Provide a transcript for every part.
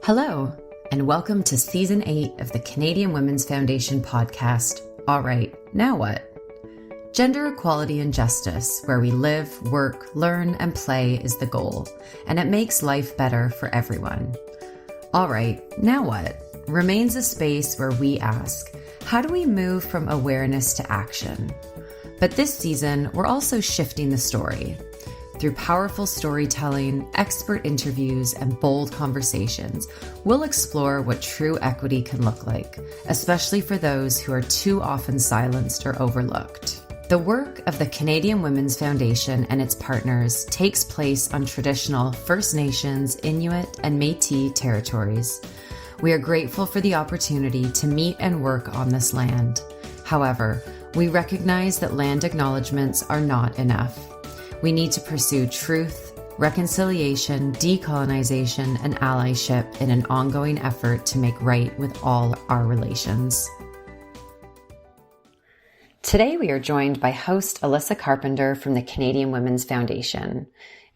Hello, and welcome to Season 8 of the Canadian Women's Foundation podcast, All Right, Now What? Gender equality and justice, where we live, work, learn, and play is the goal, and it makes life better for everyone. All Right, Now What? Remains a space where we ask, how do we move from awareness to action? But this season, we're also shifting the story. Through powerful storytelling, expert interviews, and bold conversations, we'll explore what true equity can look like, especially for those who are too often silenced or overlooked. The work of the Canadian Women's Foundation and its partners takes place on traditional First Nations, Inuit, and Métis territories. We are grateful for the opportunity to meet and work on this land. However, we recognize that land acknowledgements are not enough. We need to pursue truth, reconciliation, decolonization, and allyship in an ongoing effort to make right with all our relations. Today we are joined by host Alyssa Carpenter from the Canadian Women's Foundation.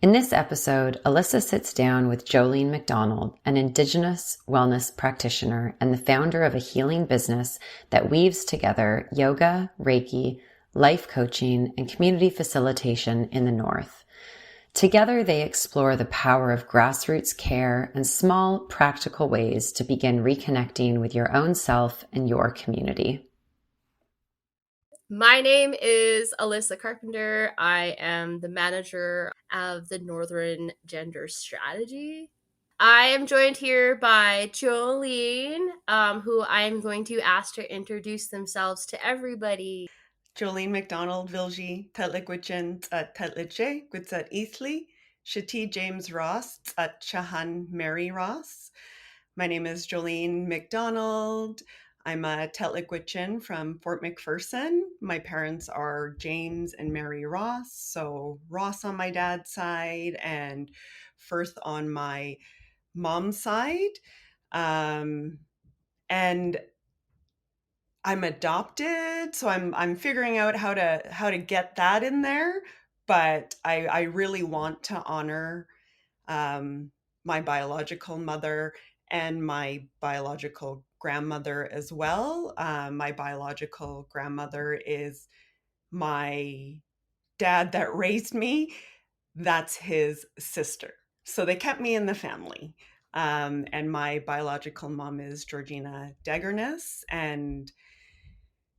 In this episode, Alyssa sits down with Jolene McDonald, an Indigenous wellness practitioner and the founder of a healing business that weaves together yoga, Reiki, life coaching, and community facilitation in the North. Together, they explore the power of grassroots care and small, practical ways to begin reconnecting with your own self and your community. My name is Alyssa Carpenter. I am the manager of the Northern Gender Strategy. I am joined here by Jolene, who I am going to ask to introduce themselves to everybody. Jolene McDonald, Vilji, Tetlikwichin at Tetliche, Gwitsat Eathly, Shati James Ross at Chahan Mary Ross. My name is Jolene McDonald. I'm a Tetlikwichin from Fort McPherson. My parents are James and Mary Ross, so Ross on my dad's side and Firth on my mom's side. And I'm adopted, so I'm figuring out how to get that in there, but I really want to honor my biological mother and my biological grandmother as well. My biological grandmother is my dad that raised me. That's his sister. So they kept me in the family. And my biological mom is Georgina Deggerness, and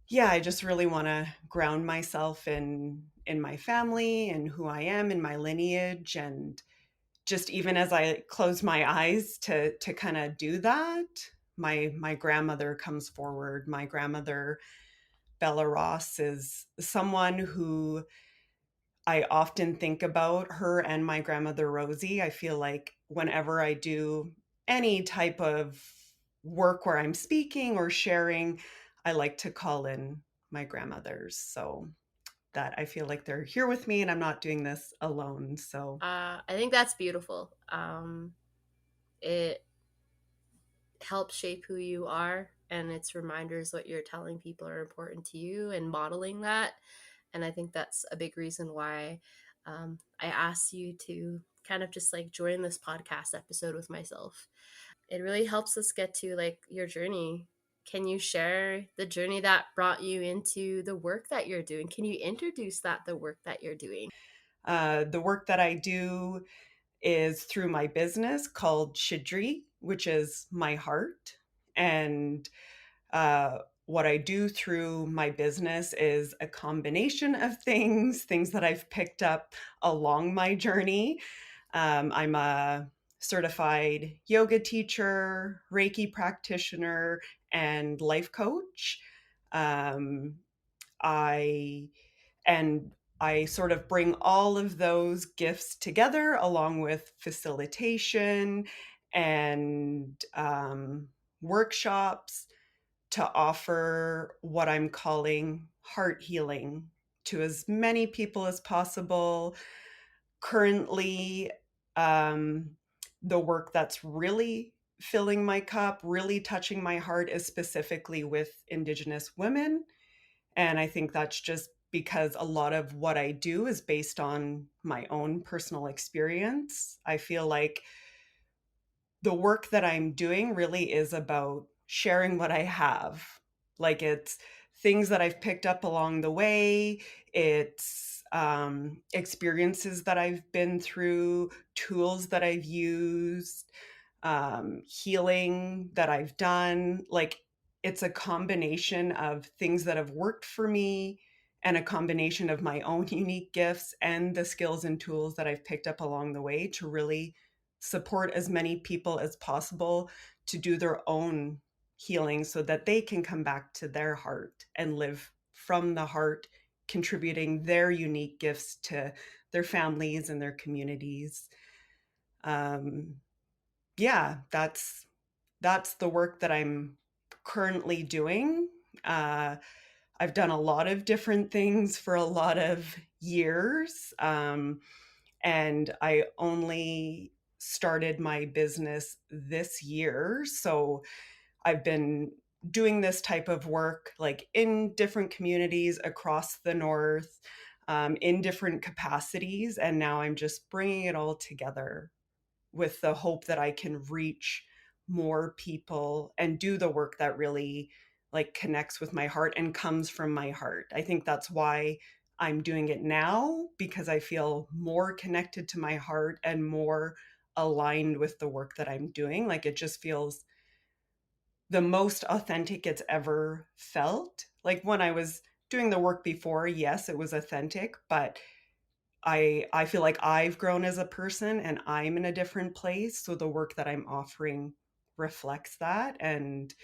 yeah, I just really want to ground myself in my family and who I am in my lineage, and just even as I close my eyes to kind of do that, my grandmother comes forward. My grandmother Bella Ross is someone who I often think about, her and my grandmother Rosie. I feel like whenever I do any type of work where I'm speaking or sharing, I like to call in my grandmothers, so that I feel like they're here with me and I'm not doing this alone. So I think that's beautiful. It helps shape who you are, and it's reminders what you're telling people are important to you and modeling that. And I think that's a big reason why I asked you to kind of just like join this podcast episode with myself. It really helps us get to like your journey. Can you share the journey that brought you into the work that you're doing? Can you introduce the work that you're doing? the work that I do is through my business called Shidri, which is my heart. And what I do through my business is a combination of things that I've picked up along my journey. I'm a certified yoga teacher, Reiki practitioner, and life coach. Um, I and I sort of bring all of those gifts together along with facilitation and workshops to offer what I'm calling heart healing to as many people as possible. Currently, the work that's really filling my cup, really touching my heart, is specifically with Indigenous women. And I think that's just because a lot of what I do is based on my own personal experience. I feel like the work that I'm doing really is about sharing what I have. Like, it's things that I've picked up along the way. It's experiences that I've been through, tools that I've used, healing that I've done. Like, it's a combination of things that have worked for me and a combination of my own unique gifts and the skills and tools that I've picked up along the way to really support as many people as possible to do their own healing so that they can come back to their heart and live from the heart, contributing their unique gifts to their families and their communities. Um, yeah, that's the work that I'm currently doing. Uh, I've done a lot of different things for a lot of years. And I only started my business this year. So I've been doing this type of work like in different communities across the North, in different capacities. And now I'm just bringing it all together with the hope that I can reach more people and do the work that really like connects with my heart and comes from my heart. I think that's why I'm doing it now, because I feel more connected to my heart and more aligned with the work that I'm doing. Like, it just feels the most authentic it's ever felt. Like, when I was doing the work before, yes, it was authentic, but I feel like I've grown as a person and I'm in a different place. So the work that I'm offering reflects that. And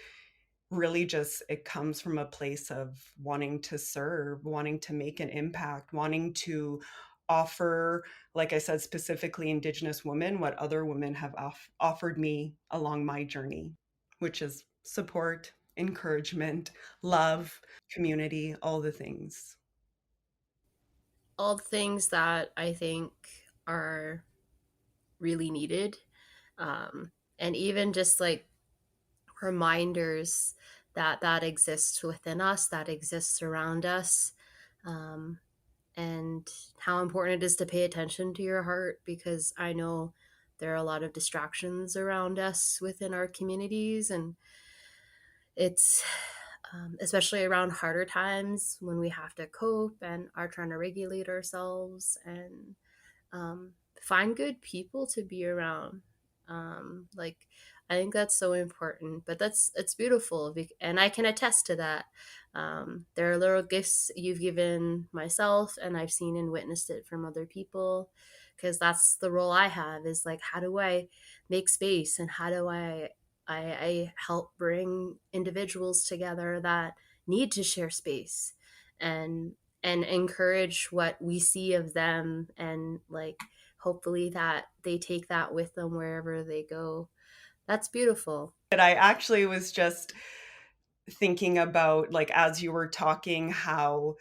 really just it comes from a place of wanting to serve, wanting to make an impact, wanting to offer, like I said, specifically Indigenous women, what other women have offered me along my journey, which is support, encouragement, love, community, all the things. All the things that I think are really needed. And even just like reminders that that exists within us, that exists around us, um, and how important it is to pay attention to your heart, because I know there are a lot of distractions around us within our communities, and it's especially around harder times when we have to cope and are trying to regulate ourselves and um, find good people to be around. Like, I think that's so important, but it's beautiful, and I can attest to that. There are little gifts you've given myself, and I've seen and witnessed it from other people, because that's the role I have, is like, how do I make space, and how do I help bring individuals together that need to share space, and encourage what we see of them, and like hopefully that they take that with them wherever they go. That's beautiful. But I actually was just thinking about, like, as you were talking, how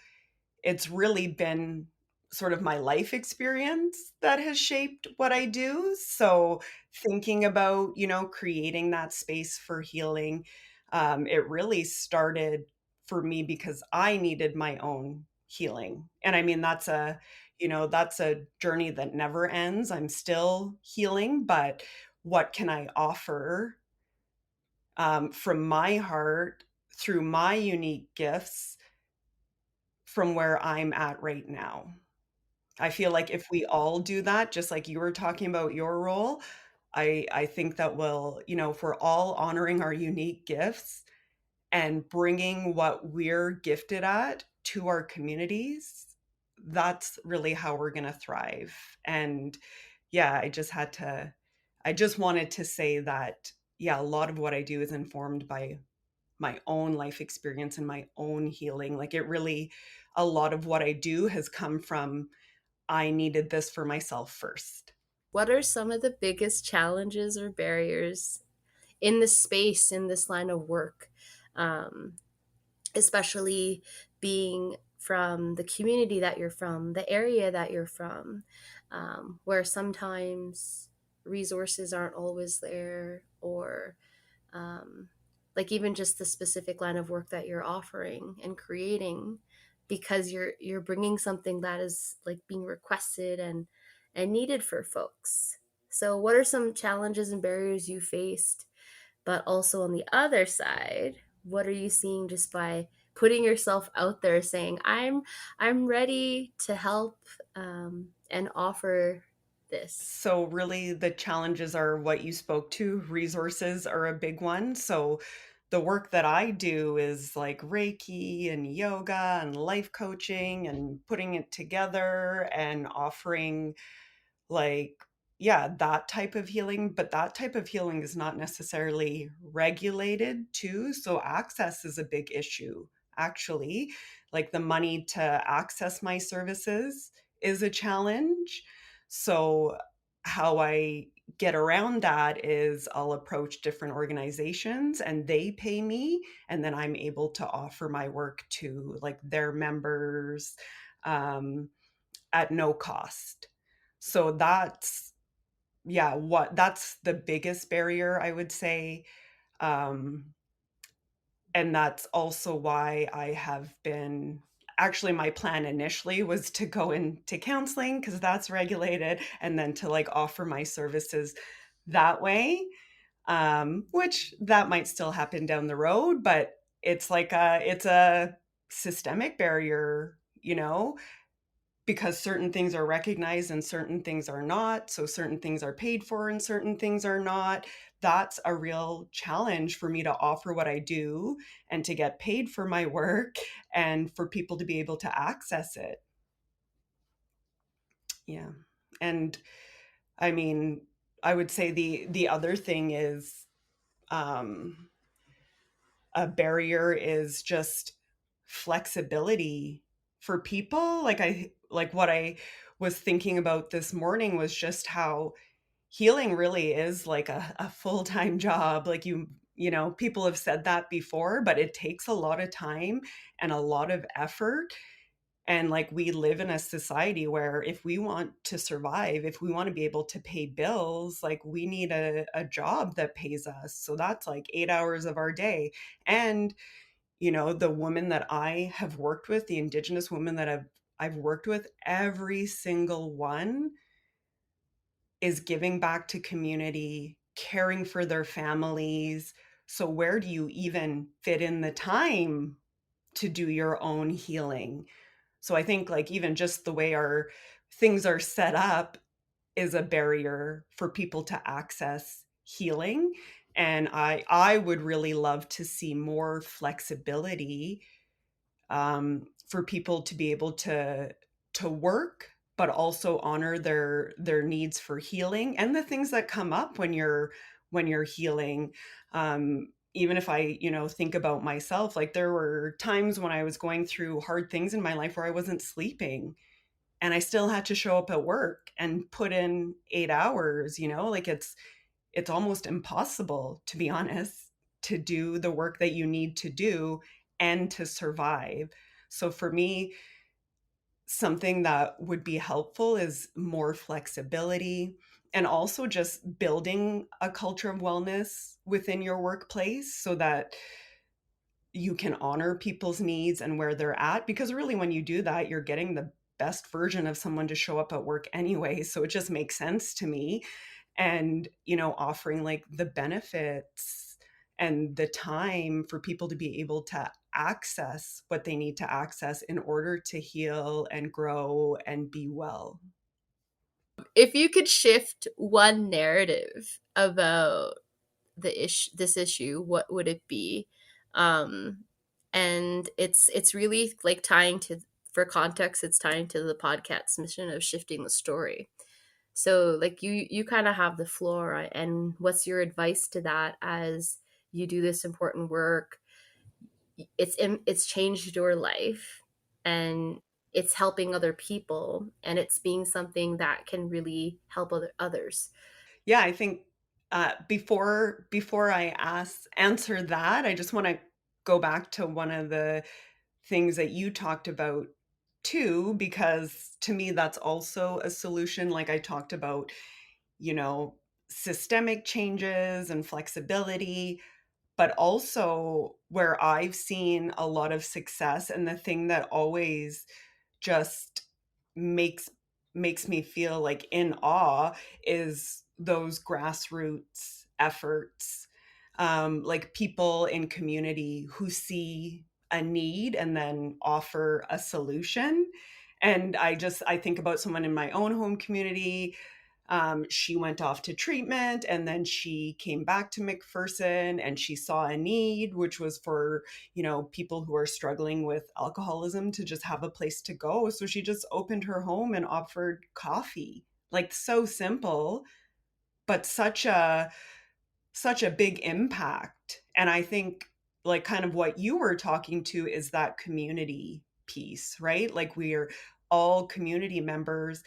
it's really been sort of my life experience that has shaped what I do. So thinking about, creating that space for healing, it really started for me because I needed my own healing. And I mean, that's a journey that never ends. I'm still healing, but what can I offer from my heart through my unique gifts from where I'm at right now? I feel like if we all do that, just like you were talking about your role, I think that will, if we're all honoring our unique gifts and bringing what we're gifted at to our communities, that's really how we're going to thrive. And yeah, I just wanted to say that, yeah, a lot of what I do is informed by my own life experience and my own healing. Like, it really, a lot of what I do has come from I needed this for myself first. What are some of the biggest challenges or barriers in this space, in this line of work, um, especially being from the community that you're from, the area that you're from, where sometimes resources aren't always there, or um, like even just the specific line of work that you're offering and creating, because you're bringing something that is like being requested and needed for folks. So, what are some challenges and barriers you faced? But also on the other side, what are you seeing just by putting yourself out there, saying, I'm ready to help and offer this. So really the challenges are what you spoke to. Resources are a big one. So the work that I do is like Reiki and yoga and life coaching and putting it together and offering like, yeah, that type of healing, but that type of healing is not necessarily regulated too. So access is a big issue, actually. Like the money to access my services is a challenge. So how I get around that is I'll approach different organizations and they pay me, and then I'm able to offer my work to like their members um, at no cost. So that's the biggest barrier, I would say. Um, and that's also why I have been actually my plan initially was to go into counseling because that's regulated and then to like offer my services that way. Which that might still happen down the road, but it's a systemic barrier, you know, because certain things are recognized and certain things are not. So certain things are paid for and certain things are not. That's a real challenge for me to offer what I do and to get paid for my work and for people to be able to access it. Yeah. And I mean, I would say the other thing is um a barrier is just flexibility for people. Like what I was thinking about this morning was just how healing really is like a full-time job. Like you know, people have said that before, but it takes a lot of time and a lot of effort. And like we live in a society where if we want to survive, if we want to be able to pay bills, like we need a job that pays us. So that's like 8 hours of our day. And you know, the women that I have worked with, the Indigenous women that I've worked with, every single one is giving back to community, caring for their families. So where do you even fit in the time to do your own healing? So I think like even just the way our things are set up is a barrier for people to access healing. And I would really love to see more flexibility for people to be able to work but also honor their needs for healing and the things that come up when you're healing. Even if I, you know, think about myself, like there were times when I was going through hard things in my life where I wasn't sleeping and I still had to show up at work and put in 8 hours, you know, like it's almost impossible, to be honest, to do the work that you need to do and to survive. So for me, something that would be helpful is more flexibility and also just building a culture of wellness within your workplace so that you can honor people's needs and where they're at. Because really, when you do that, you're getting the best version of someone to show up at work anyway. So it just makes sense to me. And, you know, offering like the benefits and the time for people to be able to access what they need to access in order to heal and grow and be well. If you could shift one narrative about this issue, what would it be? And it's really like tying to, for context, it's tying to the podcast's mission of shifting the story. So like you kind of have the floor, and what's your advice to that as you do this important work? It's changed your life, and it's helping other people, and it's being something that can really help others. Yeah, I think before I answer that, I just want to go back to one of the things that you talked about too, because to me that's also a solution. Like I talked about, you know, systemic changes and flexibility, but also where I've seen a lot of success and the thing that always just makes makes me feel like in awe is those grassroots efforts, like people in community who see a need and then offer a solution. And I think about someone in my own home community. She went off to treatment and then she came back to McPherson and she saw a need, which was for, people who are struggling with alcoholism to just have a place to go. So she just opened her home and offered coffee. Like, so simple, but such a big impact. And I think, like, kind of what you were talking to is that community piece, right? Like, we're all community members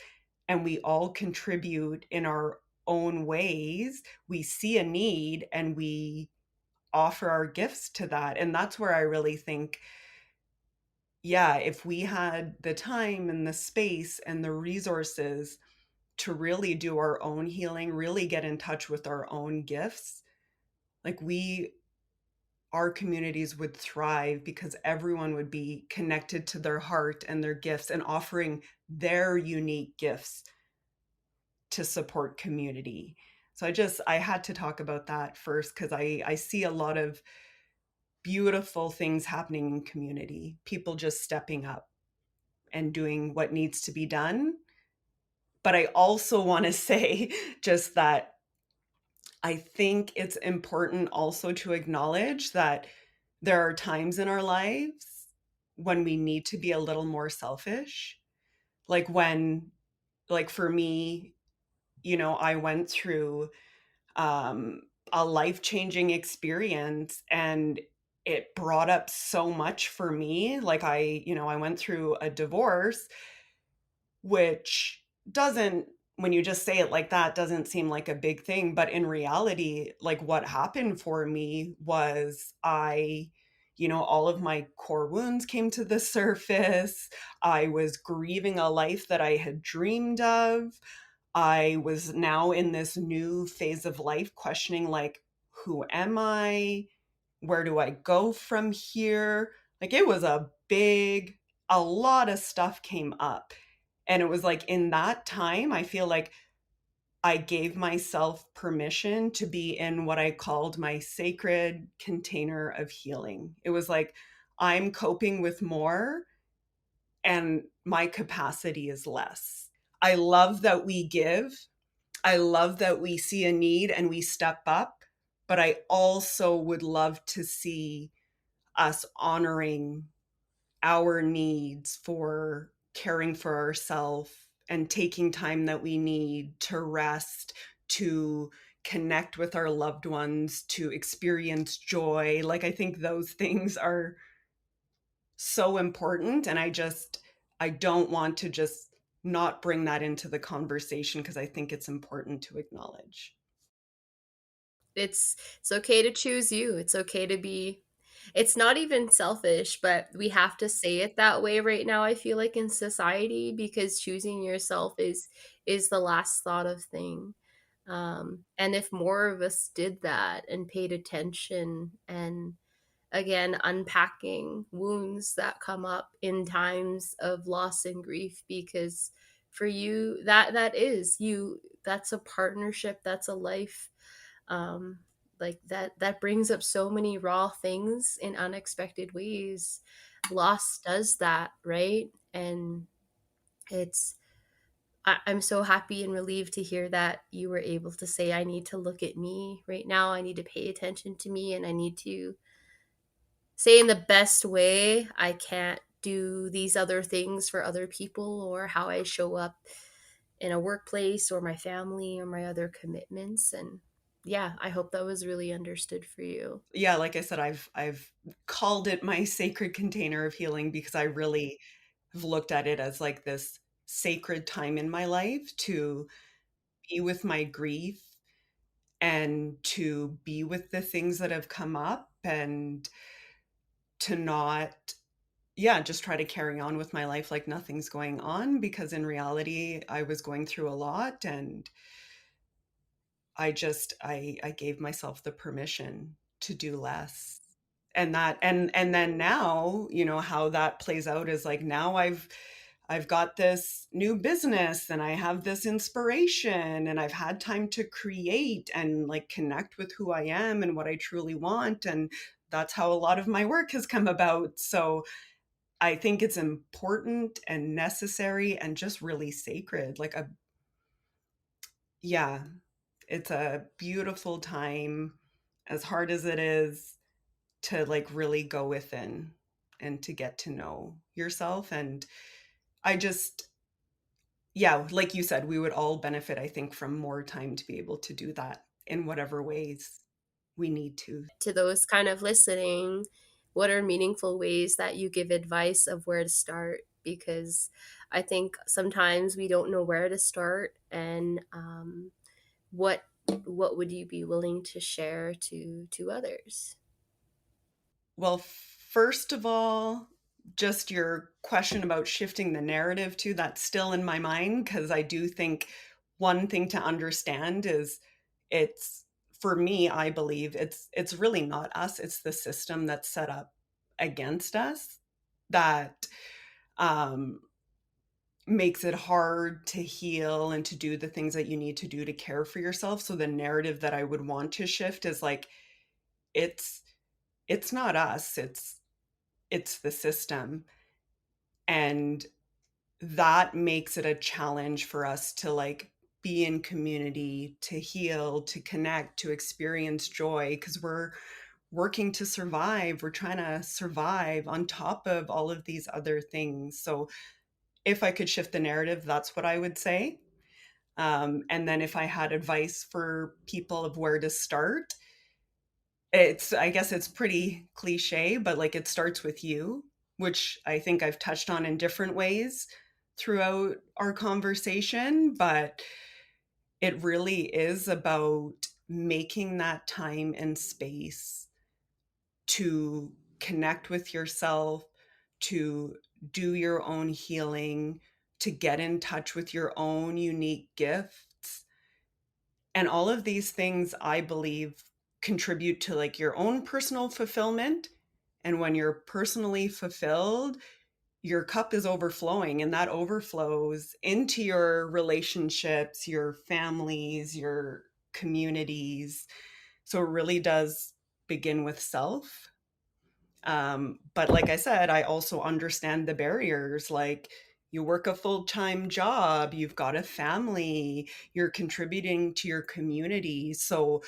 and we all contribute in our own ways. We see a need and we offer our gifts to that. And that's where I really think, yeah, if we had the time and the space and the resources to really do our own healing, really get in touch with our own gifts, like, our communities would thrive because everyone would be connected to their heart and their gifts and offering their unique gifts to support community. So I had to talk about that first because I see a lot of beautiful things happening in community, people just stepping up and doing what needs to be done. But I also want to say just that I think it's important also to acknowledge that there are times in our lives when we need to be a little more selfish. Like, like for me, I went through um, a life-changing experience and it brought up so much for me. Like, I went through a divorce, which doesn't, when you just say it like that, doesn't seem like a big thing. But in reality, like, what happened for me was all of my core wounds came to the surface. I was grieving a life that I had dreamed of. I was now in this new phase of life questioning, like, who am I? Where do I go from here? Like, it was a lot of stuff came up. And it was like in that time, I feel like I gave myself permission to be in what I called my sacred container of healing. It was like, I'm coping with more and my capacity is less. I love that we give. I love that we see a need and we step up, but I also would love to see us honoring our needs for caring for ourselves and taking time that we need to rest, to connect with our loved ones, to experience joy. Like, I think those things are so important. And I don't want to just not bring that into the conversation because I think it's important to acknowledge. It's okay to choose you. It's okay to be, it's not even selfish, but we have to say it that way right now, I feel like, in society, because choosing yourself is the last thought of thing. And if more of us did that and paid attention, and again, unpacking wounds that come up in times of loss and grief, because for you, that's a partnership, that's a life, um like that brings up so many raw things in unexpected ways. Loss does that, right? And it's, I'm so happy and relieved to hear that you were able to say, I need to look at me right now, I need to pay attention to me, and I need to say in the best way I can't do these other things for other people, or how I show up in a workplace or my family or my other commitments. And yeah, I hope that was really understood for you. Yeah, like I said, I've called it my sacred container of healing because I really have looked at it as like this sacred time in my life to be with my grief and to be with the things that have come up and to not, yeah, just try to carry on with my life like nothing's going on, because in reality I was going through a lot. And I gave myself the permission to do less. And then now, how that plays out is like, now I've got this new business and I have this inspiration and I've had time to create and like connect with who I am and what I truly want. And that's how a lot of my work has come about. So I think it's important and necessary and just really sacred. Yeah, it's a beautiful time, as hard as it is, to like really go within and to get to know yourself. And I just, yeah, like you said, we would all benefit, I think, from more time to be able to do that in whatever ways we need to. To those kind of listening, what are meaningful ways that you give advice of where to start? Because I think sometimes we don't know where to start, and what would you be willing to share to others? Well, first of all, just your question about shifting the narrative too, that's still in my mind because I do think one thing to understand is it's for me, I believe it's really not us, it's the system that's set up against us that um makes it hard to heal and to do the things that you need to do to care for yourself. So the narrative that I would want to shift is like it's it's not us, it's the system. And that makes it a challenge for us to like be in community, to heal, to connect, to experience joy, because we're working to survive. We're trying to survive on top of all of these other things. So if I could shift the narrative, that's what I would say. And then if I had advice for people of where to start, I guess it's pretty cliche, but like it starts with you, which I think I've touched on in different ways throughout our conversation. But it really is about making that time and space to connect with yourself, to do your own healing, to get in touch with your own unique gifts. And all of these things, I believe, contribute to like your own personal fulfillment. And when you're personally fulfilled, your cup is overflowing, and that overflows into your relationships, your families, your communities. So it really does begin with self. But like I said, I also understand the barriers. Like you work a full-time job, you've got a family, you're contributing to your community. So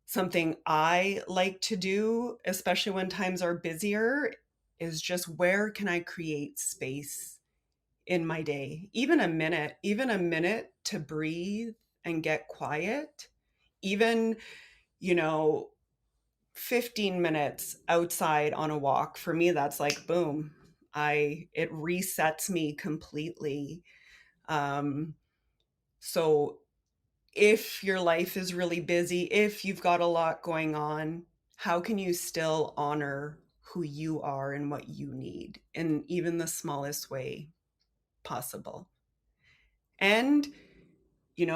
something I like to do, especially when times are busier, is just where can I create space in my day? Even a minute to breathe and get quiet, even, you know, 15 minutes outside on a walk. For me, that's like, boom, it resets me completely. Um, so if your life is really busy, if you've got a lot going on, how can you still honor who you are and what you need in even the smallest way possible? And,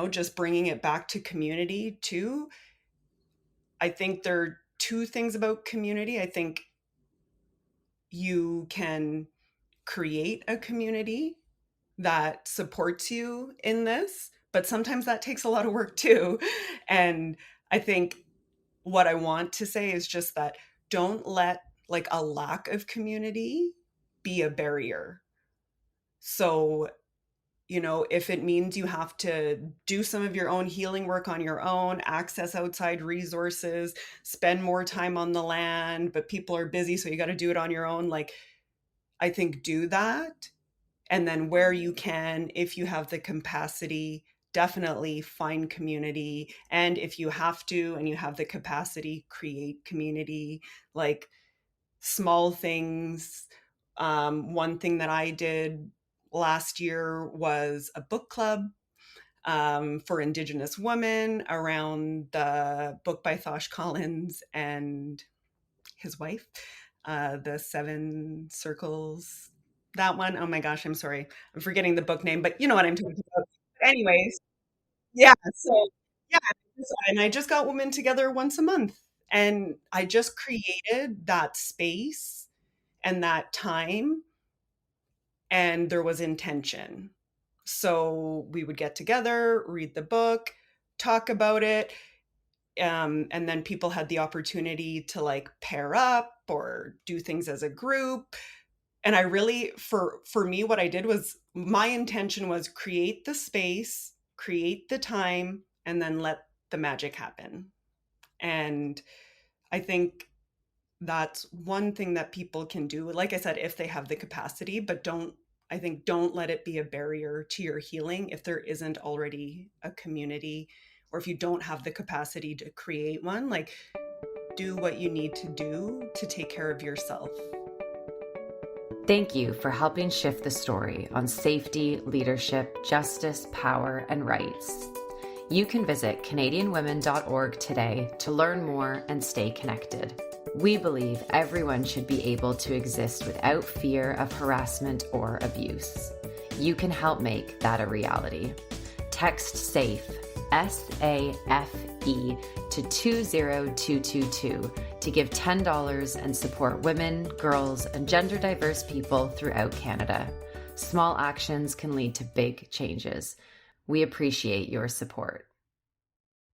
just bringing it back to community too. I think there are two things about community. I think you can create a community that supports you in this, but sometimes that takes a lot of work too. And I think what I want to say is just that don't let like a lack of community be a barrier. So, if it means you have to do some of your own healing work on your own, access outside resources, spend more time on the land, but people are busy, so you got to do it on your own, like I think do that. And then where you can, if you have the capacity, definitely find community. And if you have to and you have the capacity, create community, like small things. One thing that I did last year was a book club for Indigenous women around the book by Thosh Collins and his wife, The Seven Circles. That one, oh my gosh, I'm sorry. I'm forgetting the book name, but you know what I'm talking about. Anyways, yeah, so yeah, and I just got women together once a month, and I just created that space and that time, and there was intention. So we would get together, read the book, talk about it. And then people had the opportunity to like pair up or do things as a group. And I really, for me, what I did was, my intention was create the space, create the time, and then let the magic happen. And I think that's one thing that people can do, like I said, if they have the capacity, but don't let it be a barrier to your healing if there isn't already a community, or if you don't have the capacity to create one. Like, do what you need to do to take care of yourself. Thank you for helping shift the story on safety, leadership, justice, power, and rights. You can visit CanadianWomen.org today to learn more and stay connected. We believe everyone should be able to exist without fear of harassment or abuse. You can help make that a reality. Text SAFE, SAFE, to 20222 to give $10 and support women, girls, and gender diverse people throughout Canada. Small actions can lead to big changes. We appreciate your support.